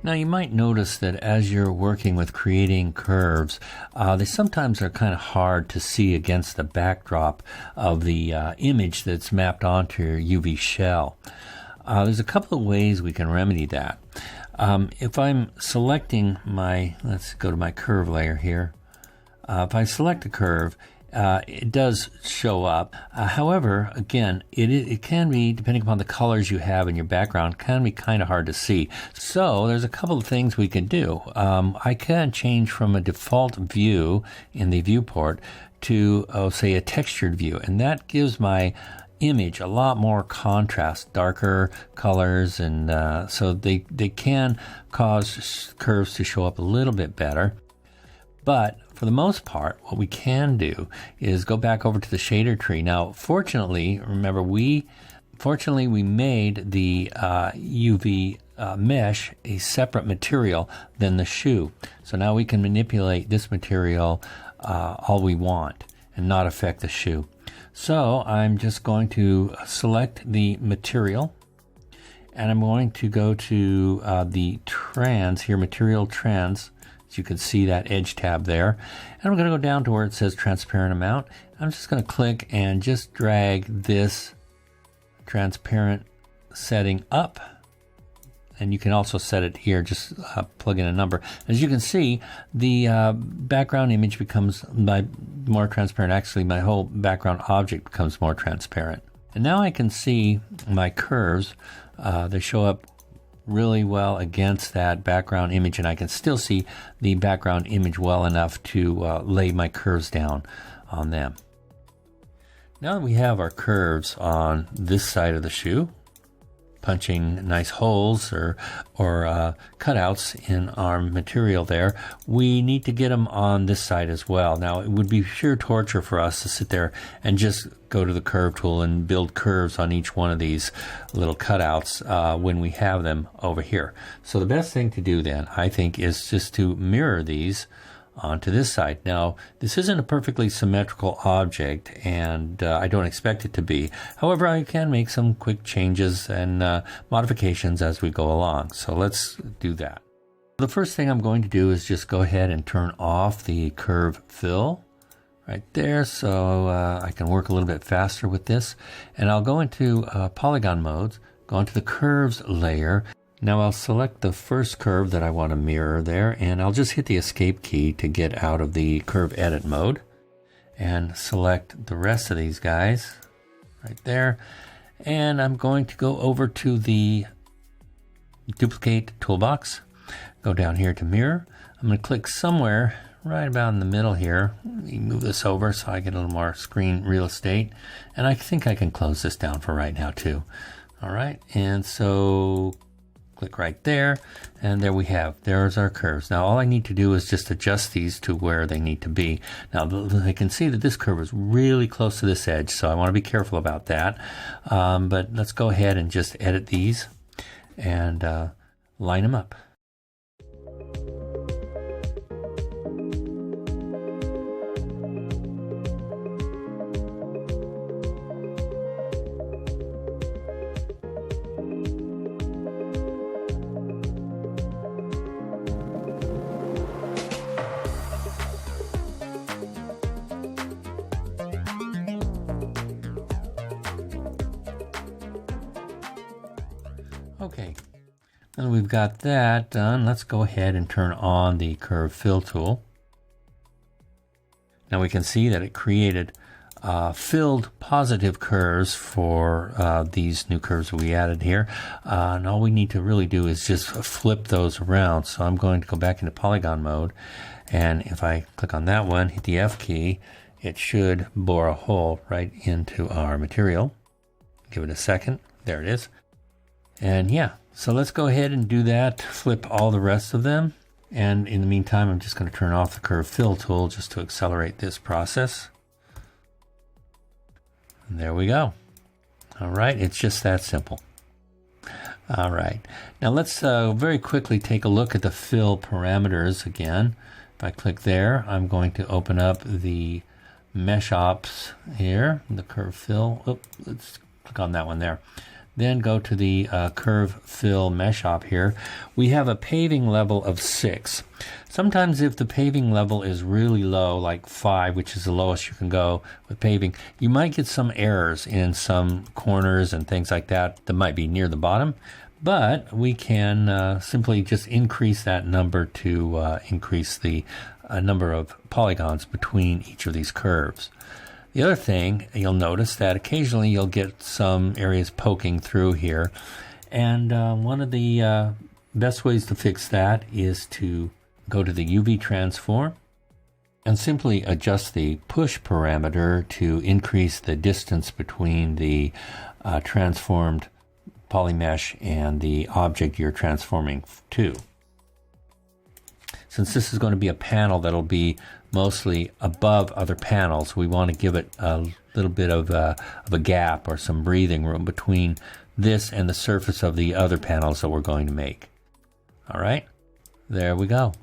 Now you might notice that as you're working with creating curves, they sometimes are kind of hard to see against the backdrop of the image that's mapped onto your UV shell. There's a couple of ways we can remedy that. If I'm selecting let's go to my curve layer here. If I select a curve, it does show up. However, again, it can be, depending upon the colors you have in your background, can be kind of hard to see. So there's a couple of things we can do. I can change from a default view in the viewport to, say, a textured view, and that gives my image a lot more contrast, darker colors, and so they can cause curves to show up a little bit better. But for the most part, what we can do is go back over to the shader tree. Now, fortunately, remember, we made the UV mesh a separate material than the shoe. So now we can manipulate this material all we want and not affect the shoe. So I'm just going to select the material, and I'm going to go to the trans here, material trans. You can see that edge tab there, and I'm going to go down to where it says transparent amount. I'm just going to click and just drag this transparent setting up, and you can also set it here. Just plug in a number. As you can see, the background image becomes more transparent. Actually, my whole background object becomes more transparent, and now I can see my curves. They show up really well against that background image, and I can still see the background image well enough to lay my curves down on them. Now that we have our curves on this side of the shoe, punching nice holes or cutouts in our material there, we need to get them on this side as well. Now, it would be sheer torture for us to sit there and just go to the curve tool and build curves on each one of these little cutouts when we have them over here. So the best thing to do then, I think, is just to mirror these onto this side. Now, this isn't a perfectly symmetrical object, and I don't expect it to be. However, I can make some quick changes and modifications as we go along. So let's do that. The first thing I'm going to do is just go ahead and turn off the curve fill right there, so I can work a little bit faster with this. And I'll go into polygon modes, go into the curves layer. Now I'll select the first curve that I want to mirror there, and I'll just hit the escape key to get out of the curve edit mode and select the rest of these guys right there. And I'm going to go over to the duplicate toolbox, go down here to mirror. I'm going to click somewhere right about in the middle here. Let me move this over so I get a little more screen real estate, and I think I can close this down for right now too. All right, and so click right there, and there we have. There's our curves. Now all I need to do is just adjust these to where they need to be. Now I can see that this curve is really close to this edge, so I want to be careful about that. But let's go ahead and just edit these and line them up. Okay, now we've got that done. Let's go ahead and turn on the curve fill tool. Now we can see that it created filled positive curves for these new curves we added here. And all we need to really do is just flip those around. So I'm going to go back into polygon mode, and if I click on that one, hit the F key, it should bore a hole right into our material. Give it a second. There it is. And yeah, so let's go ahead and do that, flip all the rest of them. And in the meantime, I'm just going to turn off the curve fill tool just to accelerate this process. And there we go. All right, it's just that simple. All right, now let's very quickly take a look at the fill parameters again. If I click there, I'm going to open up the mesh ops here, the curve fill. Oh, let's click on that one there. then go to the curve fill mesh op here. We have a paving level of 6. Sometimes if the paving level is really low, like 5, which is the lowest you can go with paving, you might get some errors in some corners and things like that that might be near the bottom. But we can simply just increase that number to increase the number of polygons between each of these curves. The other thing, you'll notice that occasionally you'll get some areas poking through here. And one of the best ways to fix that is to go to the UV transform and simply adjust the push parameter to increase the distance between the transformed polymesh and the object you're transforming to. Since this is going to be a panel that'll be mostly above other panels, we want to give it a little bit of a gap or some breathing room between this and the surface of the other panels that we're going to make. All right, there we go.